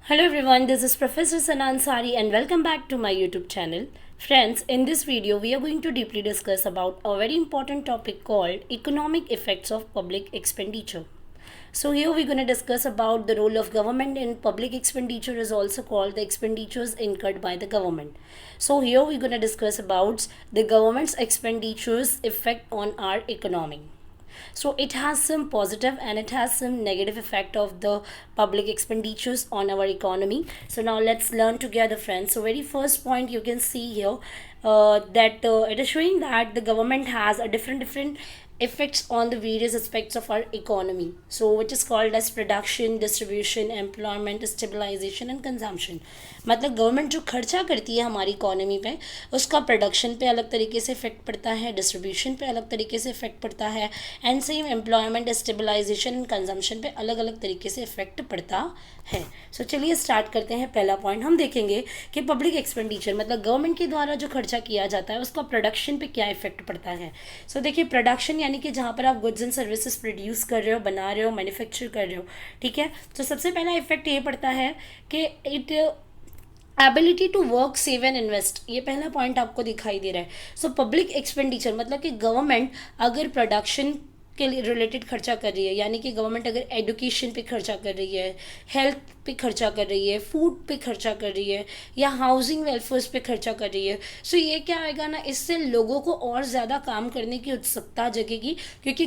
Hello everyone, this is Professor Sana Ansari and welcome back to my YouTube channel. Friends, in this video we are going to deeply discuss about a very important topic called economic effects of public expenditure. So here we're going to discuss about the role of government in public expenditure is also called the expenditures incurred by the government. So here we're going to discuss about the government's expenditures effect on our economy. So it has some positive and it has some negative effect of the public expenditures on our economy. So now let's learn together, friends. So very first point you can see here that it is showing that the government has a different effects on the various aspects of our economy, so which is called as production, distribution, employment, stabilization and consumption. मतलब government जो खर्चा करती है हमारी economy पे, उसका production पे अलग तरीके से इफेक्ट पड़ता है, डिस्ट्रीब्यूशन पे अलग तरीके से इफेक्ट पड़ता है, and same employment, stabilisation and consumption पे अलग अलग तरीके से इफेक्ट पड़ता है. सो चलिए स्टार्ट करते हैं. पहला पॉइंट हम देखेंगे कि पब्लिक एक्सपेंडिचर मतलब गवर्नमेंट के द्वारा जो खर्चा किया जाता है उसका प्रोडक्शन पे क्या इफेक्ट पड़ता है. सो देखिए, प्रोडक्शन यानी कि जहाँ पर आप गुड्स एंड सर्विसेज प्रोड्यूस कर रहे हो, बना रहे हो, मैन्युफैक्चर कर रहे हो. ठीक है, तो सबसे पहला इफेक्ट ये पड़ता है कि it ability to work, save and invest. ये पहला पॉइंट आपको दिखाई दे रहा है. सो पब्लिक एक्सपेंडिचर मतलब कि गवर्नमेंट अगर प्रोडक्शन के लिए रिलेटेड खर्चा कर रही है, यानी कि गवर्नमेंट अगर एजुकेशन पे खर्चा कर रही है, हेल्थ पे खर्चा कर रही है, फूड पे खर्चा कर रही है, या हाउसिंग वेलफेयर पे खर्चा कर रही है, सो ये क्या आएगा ना, इससे लोगों को और ज़्यादा काम करने की उत्सुकता जगेगी, क्योंकि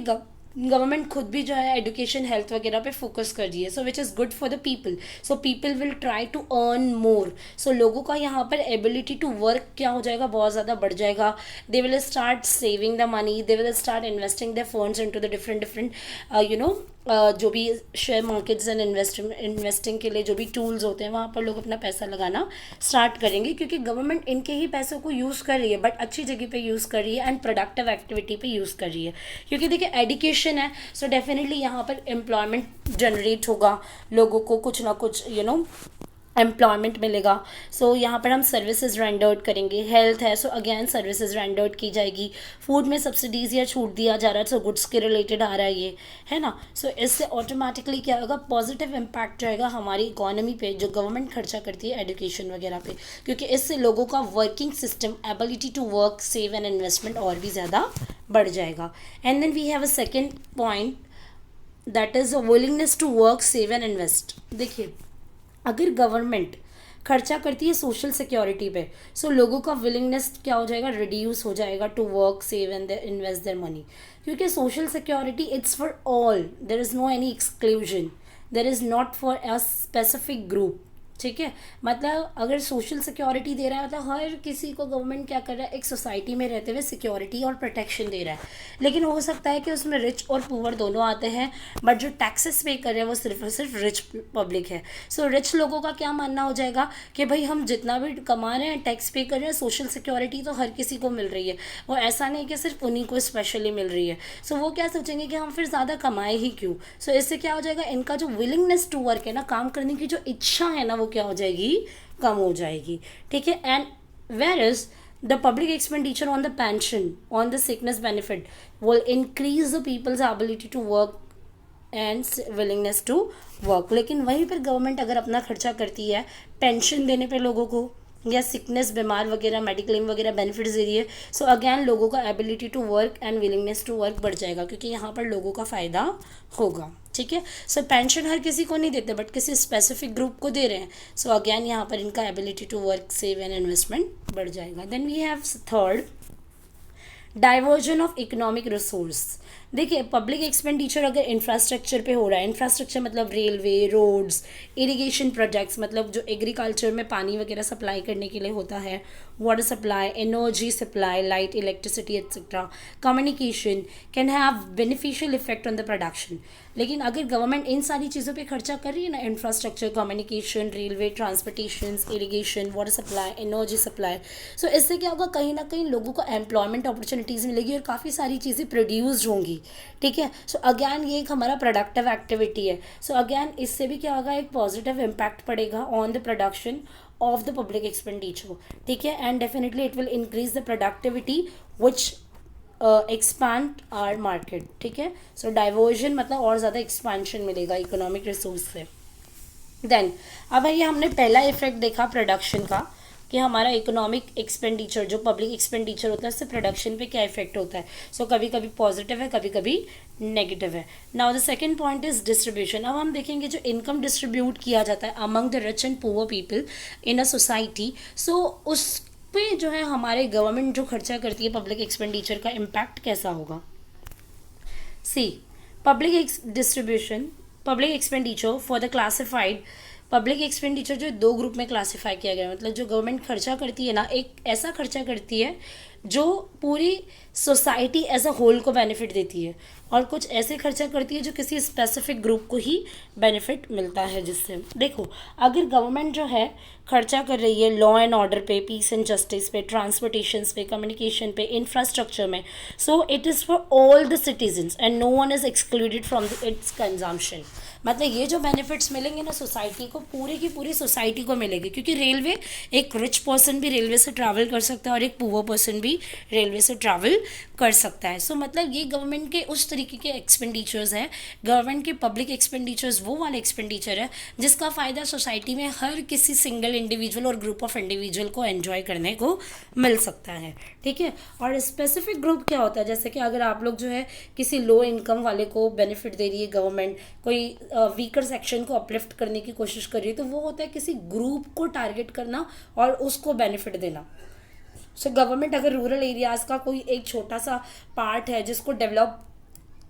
गवर्नमेंट खुद भी जो है एजुकेशन, हेल्थ वगैरह पे फोकस कर रही है. So which is good for the people. So people will try to earn more. So लोगों का यहाँ पर एबिलिटी टू वर्क क्या हो जाएगा, बहुत ज़्यादा बढ़ जाएगा. They will start saving the money, they will start investing the funds into the different different जो भी शेयर मार्केट्स एंड इन्वेस्टिंग के लिए जो भी टूल्स होते हैं वहाँ पर लोग अपना पैसा लगाना स्टार्ट करेंगे, क्योंकि गवर्नमेंट इनके ही पैसों को यूज़ कर रही है, बट अच्छी जगह पे यूज़ कर रही है एंड प्रोडक्टिव एक्टिविटी पे यूज़ कर रही है. क्योंकि देखिए, एजुकेशन है, सो डेफिनेटली यहाँ पर एम्प्लॉयमेंट जनरेट होगा, लोगों को कुछ ना कुछ एम्प्लॉयमेंट मिलेगा. सो यहाँ पर हम सर्विसेज रेंडर्ड करेंगे. हेल्थ है, सो अगेन सर्विसेज रेंडर्ड की जाएगी. फूड में सब्सिडीज़ या छूट दिया जा रहा है, सो गुड्स के रिलेटेड आ रहा है ये, है ना. सो इससे ऑटोमेटिकली क्या होगा, पॉजिटिव इम्पैक्ट रहेगा हमारी इकोनॉमी पे जो गवर्नमेंट खर्चा करती है एजुकेशन वगैरह पे, क्योंकि इससे लोगों का working system, ability to work, save and investment और भी ज़्यादा बढ़ जाएगा. And then we have a second point, that is a willingness to work, save and invest. देखिए, अगर गवर्नमेंट खर्चा करती है सोशल सिक्योरिटी पे, सो लोगों का विलिंगनेस क्या हो जाएगा, रिड्यूस हो जाएगा to work, save and invest their money. क्योंकि social security it's for all, there is no any exclusion, there is not for a specific group. ठीक है, मतलब अगर सोशल सिक्योरिटी दे रहा है मतलब हर किसी को गवर्नमेंट क्या कर रहा है, एक सोसाइटी में रहते हुए सिक्योरिटी और प्रोटेक्शन दे रहा है. लेकिन हो सकता है कि उसमें रिच और पुअर दोनों आते हैं, बट जो टैक्सेस पे कर रहे हैं वो सिर्फ और सिर्फ रिच पब्लिक है. सो रिच लोगों का क्या मानना हो जाएगा कि भाई हम जितना भी कमा रहे हैं, टैक्स पे कर रहे हैं, सोशल सिक्योरिटी तो हर किसी को मिल रही है, वो ऐसा नहीं कि सिर्फ उन्हीं को स्पेशली मिल रही है. सो वो क्या सोचेंगे कि हम फिर ज़्यादा कमाए ही क्यों. सो इससे क्या हो जाएगा, इनका जो विलिंगनेस टू वर्क है ना, काम करने की जो इच्छा है ना, वो क्या हो जाएगी, कम हो जाएगी. ठीक है. And where is the public expenditure on the pension, on the sickness benefit will increase the people's ability to work and willingness to work. लेकिन वहीं पर गवर्नमेंट अगर अपना खर्चा करती है पेंशन देने पे लोगों को, या सिकनेस, बीमार वगैरह, मेडिक्लेम वगैरह बेनिफिट्स दे रही है, सो अगेन लोगों का ability to work and willingness to work बढ़ जाएगा, क्योंकि यहाँ पर लोगों का फ़ायदा होगा. ठीक है. सो पेंशन हर किसी को नहीं देते, बट किसी स्पेसिफिक ग्रुप को दे रहे हैं, सो अगेन यहाँ पर इनका ability to work, save and investment बढ़ जाएगा. Then we have third, diversion of economic resource. देखिए, पब्लिक एक्सपेंडिचर अगर इंफ्रास्ट्रक्चर पे हो रहा है, इंफ्रास्ट्रक्चर मतलब रेलवे, रोड्स, इरिगेशन प्रोजेक्ट्स, मतलब जो एग्रीकल्चर में पानी वगैरह सप्लाई करने के लिए होता है, water supply, energy supply, light, electricity etcetera, communication can have beneficial effect on the production. लेकिन अगर गवर्नमेंट इन सारी चीज़ों पे खर्चा कर रही है ना, infrastructure, communication, railway, transportation, irrigation, water supply, energy supply, so इससे क्या होगा, कहीं ना कहीं लोगों को एम्प्लॉयमेंट अपॉर्चुनिटीज़ मिलेगी और काफ़ी सारी चीज़ें प्रोड्यूस्ड होंगी. ठीक है. सो अगैन ये एक हमारा प्रोडक्टिव एक्टिविटी है. सो अगैन इससे भी क्या होगा, एक पॉजिटिव इम्पैक्ट पड़ेगा on the production of the public expenditure. ठीक है. And definitely it will increase the productivity which expand our market. ठीक है. सो डाइवर्जन मतलब और ज़्यादा एक्सपांशन मिलेगा इकोनॉमिक रिसोर्स से. देन अब भैया हमने पहला इफेक्ट देखा प्रोडक्शन का, कि हमारा इकोनॉमिक एक्सपेंडिचर जो पब्लिक एक्सपेंडिचर होता है उससे प्रोडक्शन पे क्या इफेक्ट होता है। सो कभी कभी पॉजिटिव है, कभी कभी नेगेटिव है। Now the second point is distribution. अब हम देखेंगे जो इनकम डिस्ट्रीब्यूट किया जाता है among the rich and poor people in a society, so उस पे जो है हमारे गवर्नमेंट जो खर्चा करती है पब्लिक एक्सपेंडिचर का इम्पैक्ट कैसा होगा। C public distribution public expenditure for the classified. Public expenditure जो दो ग्रुप में क्लासिफाई किया गया, मतलब जो गवर्नमेंट खर्चा करती है ना, एक ऐसा खर्चा करती है जो पूरी सोसाइटी एज अ होल को बेनिफिट देती है, और कुछ ऐसे खर्चा करती है जो किसी स्पेसिफिक ग्रुप को ही बेनिफिट मिलता है। जिससे देखो, अगर गवर्नमेंट जो है खर्चा कर रही है लॉ एंड ऑर्डर पे, पीस एंड जस्टिस पे, ट्रांसपोर्टेशन पे, कम्युनिकेशन पे, इंफ्रास्ट्रक्चर में, so it is for all the citizens and no one is excluded from its consumption. मतलब ये जो बेनिफिट्स मिलेंगे ना सोसाइटी को, पूरी की पूरी सोसाइटी को मिलेगी, क्योंकि रेलवे, एक रिच पर्सन भी रेलवे से ट्रैवल कर सकता है और एक पुअर पर्सन भी रेलवे से ट्रैवल कर सकता है। सो मतलब ये गवर्नमेंट के उस तरीके के एक्सपेंडिचर्स हैं, गवर्नमेंट के पब्लिक एक्सपेंडिचर्स वो वाले एक्सपेंडिचर है जिसका फ़ायदा सोसाइटी में हर किसी सिंगल इंडिविजुअल और ग्रुप ऑफ इंडिविजुअल को एंजॉय करने को मिल सकता है। ठीक है। और स्पेसिफिक ग्रुप क्या होता है, जैसे कि अगर आप लोग जो है किसी लो इनकम वाले को बेनिफिट दे रही है गवर्नमेंट, कोई वीकर सेक्शन को अपलिफ्ट करने की कोशिश कर रही है, तो वो होता है किसी ग्रुप को टारगेट करना और उसको बेनिफिट देना। सो गवर्नमेंट अगर रूरल एरियाज़ का कोई एक छोटा सा पार्ट है जिसको डेवलप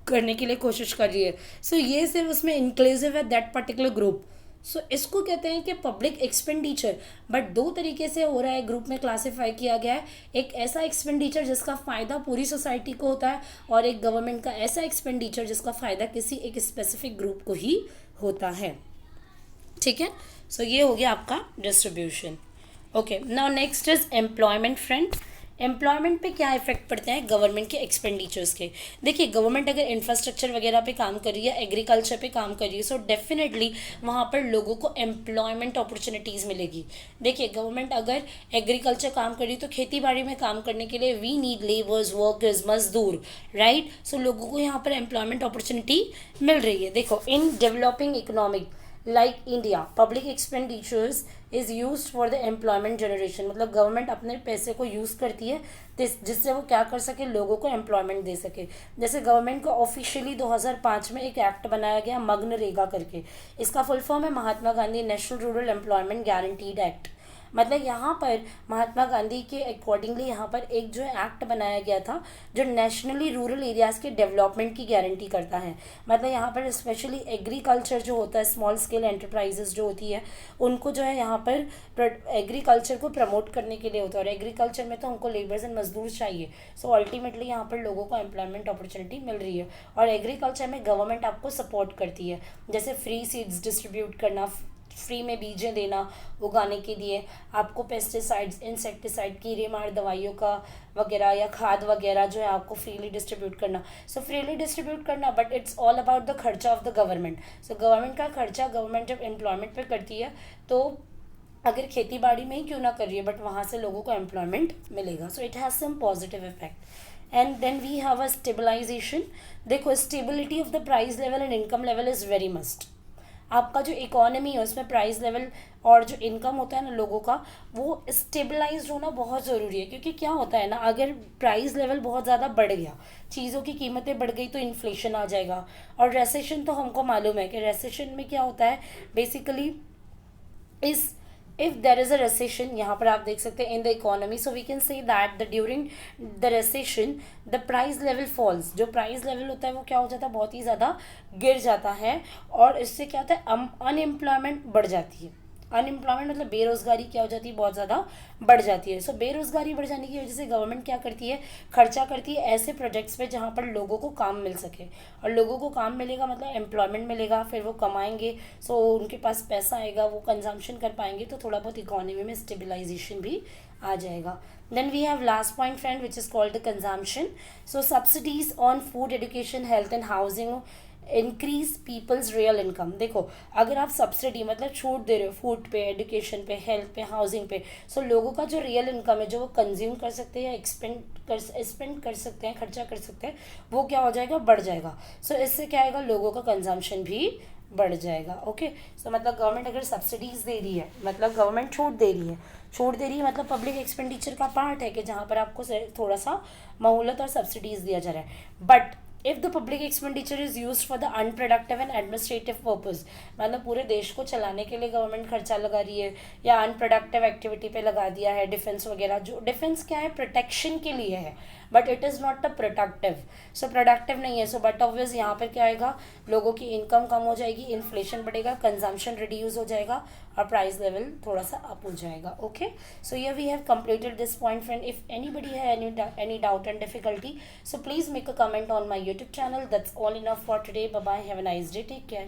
करने के लिए कोशिश कर रही है, सो ये सिर्फ उसमें इंक्लूसिव है दैट पर्टिकुलर ग्रुप। सो इसको कहते हैं कि पब्लिक एक्सपेंडिचर, बट दो तरीके से हो रहा है, ग्रुप में क्लासिफाई किया गया है। एक ऐसा एक्सपेंडिचर जिसका फ़ायदा पूरी सोसाइटी को होता है, और एक गवर्नमेंट का ऐसा एक्सपेंडिचर जिसका फ़ायदा किसी एक स्पेसिफिक ग्रुप को ही होता है। ठीक है। सो ये हो गया आपका distribution. Okay, now next is employment friend. Employment पे क्या इफेक्ट पड़ते हैं गवर्नमेंट के एक्सपेंडिचर्स के। देखिए, गवर्नमेंट अगर इंफ्रास्ट्रक्चर वगैरह पे काम कर रही है, एग्रीकल्चर पे काम कर रही है, सो डेफिनेटली वहाँ पर लोगों को एम्प्लॉयमेंट अपॉर्चुनिटीज़ मिलेगी। देखिए, गवर्नमेंट अगर एग्रीकल्चर काम कर रही है तो खेती बाड़ी में काम करने के लिए वी नीड लेबर्स, वर्कर्स, मजदूर, राइट। सो लोगों को यहाँ पर एम्प्लॉयमेंट अपॉर्चुनिटी मिल रही है। देखो, in developing economic like India, public expenditures is use for the employment generation. मतलब गवर्नमेंट अपने पैसे को यूज़ करती है जिससे वो क्या कर सके, लोगों को एम्प्लॉयमेंट दे सके। जैसे गवर्नमेंट को ऑफिशियली 2005 में एक एक्ट बनाया गया मनरेगा करके। इसका फुल फॉर्म है Mahatma Gandhi national rural employment guaranteed act. मतलब यहाँ पर महात्मा गांधी के अकॉर्डिंगली यहाँ पर एक जो एक्ट बनाया गया था जो नेशनली रूरल एरियाज़ के डेवलपमेंट की गारंटी करता है। मतलब यहाँ पर स्पेशली एग्रीकल्चर जो होता है, स्मॉल स्केल एंटरप्राइजेस जो होती है, उनको जो है यहाँ पर एग्रीकल्चर को प्रमोट करने के लिए होता है। और एग्रीकल्चर में तो हमको लेबर्स एंड मजदूर चाहिए। सो अल्टीमेटली यहाँ पर लोगों को एम्प्लॉयमेंट अपॉर्चुनिटी मिल रही है। और एग्रीकल्चर में गवर्नमेंट आपको सपोर्ट करती है, जैसे फ्री सीड्स डिस्ट्रीब्यूट करना, फ्री में बीजें देना उगाने के लिए, आपको पेस्टिसाइड्स, इंसेक्टिसाइड, कीड़े मार दवाइयों का वगैरह या खाद वगैरह जो है आपको फ्रीली डिस्ट्रीब्यूट करना। सो फ्रीली डिस्ट्रीब्यूट करना, but it's all about the खर्चा of the government. So government का खर्चा गवर्नमेंट जब एम्प्लॉयमेंट पे करती है, तो अगर खेती बाड़ी में ही क्यों ना कर रही है, बट वहाँ से लोगों को एम्प्लॉयमेंट मिलेगा। So it has some positive effect. And then we have a stabilization. देखो, stability of the price level and income level is very must. आपका जो इकोनॉमी है उसमें प्राइस लेवल और जो इनकम होता है ना लोगों का, वो स्टेबलाइज्ड होना बहुत ज़रूरी है। क्योंकि क्या होता है ना, अगर प्राइस लेवल बहुत ज़्यादा बढ़ गया, चीज़ों की कीमतें बढ़ गई, तो इन्फ्लेशन आ जाएगा। और रेसेशन तो हमको मालूम है कि रेसेशन में क्या होता है बेसिकली, इस if there is a recession, यहाँ पर आप देख सकते हैं in the economy, so we can say that the during the recession the price level falls। जो प्राइस लेवल होता है वो क्या हो जाता है, बहुत ही ज़्यादा गिर जाता है। और इससे क्या होता है, अनएम्प्लॉयमेंट बढ़ जाती है। अनएम्प्लॉयमेंट मतलब बेरोजगारी क्या हो जाती है, बहुत ज़्यादा बढ़ जाती है। सो बेरोजगारी बढ़ जाने की वजह से गवर्नमेंट क्या करती है, खर्चा करती है ऐसे प्रोजेक्ट्स पे जहाँ पर लोगों को काम मिल सके। और लोगों को काम मिलेगा मतलब एम्प्लॉयमेंट मिलेगा, फिर वो कमाएंगे, सो उनके पास पैसा आएगा, वो कंजम्पशन कर पाएंगे, तो थोड़ा बहुत इकोनॉमी में स्टेबिलाइजेशन भी आ जाएगा। Then we have last point friend which is called the consumption. So subsidies on food, education, health and housing increase people's real income. देखो, अगर आप सब्सिडी मतलब छूट दे रहे हो फूड पे, एजुकेशन पे, हेल्थ पे, हाउसिंग पे, सो लोगों का जो रियल इनकम है जो वो कंज्यूम कर सकते हैं या स्पेंड कर सकते हैं, खर्चा कर सकते हैं, वो क्या हो जाएगा, बढ़ जाएगा। सो इससे क्या आएगा, लोगों का कंजम्पशन भी बढ़ जाएगा। ओके, सो मतलब गवर्नमेंट अगर सब्सिडीज दे रही है, मतलब गवर्नमेंट छूट दे रही है, छूट दे रही है मतलब पब्लिक एक्सपेंडिचर का पार्ट है कि जहाँ पर आपको थोड़ा सा मोहलत और सब्सिडीज दिया जा रहा है। But if the public expenditure is use for the unproductive and administrative purpose, मतलब पूरे देश को चलाने के लिए गवर्नमेंट खर्चा लगा रही है या अनप्रोडक्टिव एक्टिविटी पे लगा दिया है, डिफेंस वगैरह, जो डिफेंस क्या है, प्रोटेक्शन के लिए है, but it is not a productive, so productive नहीं है। सो बट ऑब्वियस यहाँ पर क्या आएगा, लोगों की इनकम कम हो जाएगी, इन्फ्लेशन बढ़ेगा, कंजम्पशन रिड्यूस हो जाएगा और प्राइस लेवल थोड़ा सा अप हो जाएगा। ओके, सो ये we have completed this point friend. If anybody has any doubt and difficulty, so please make a comment on my YouTube channel. That's all enough for today. Bye bye, have a nice day, take care.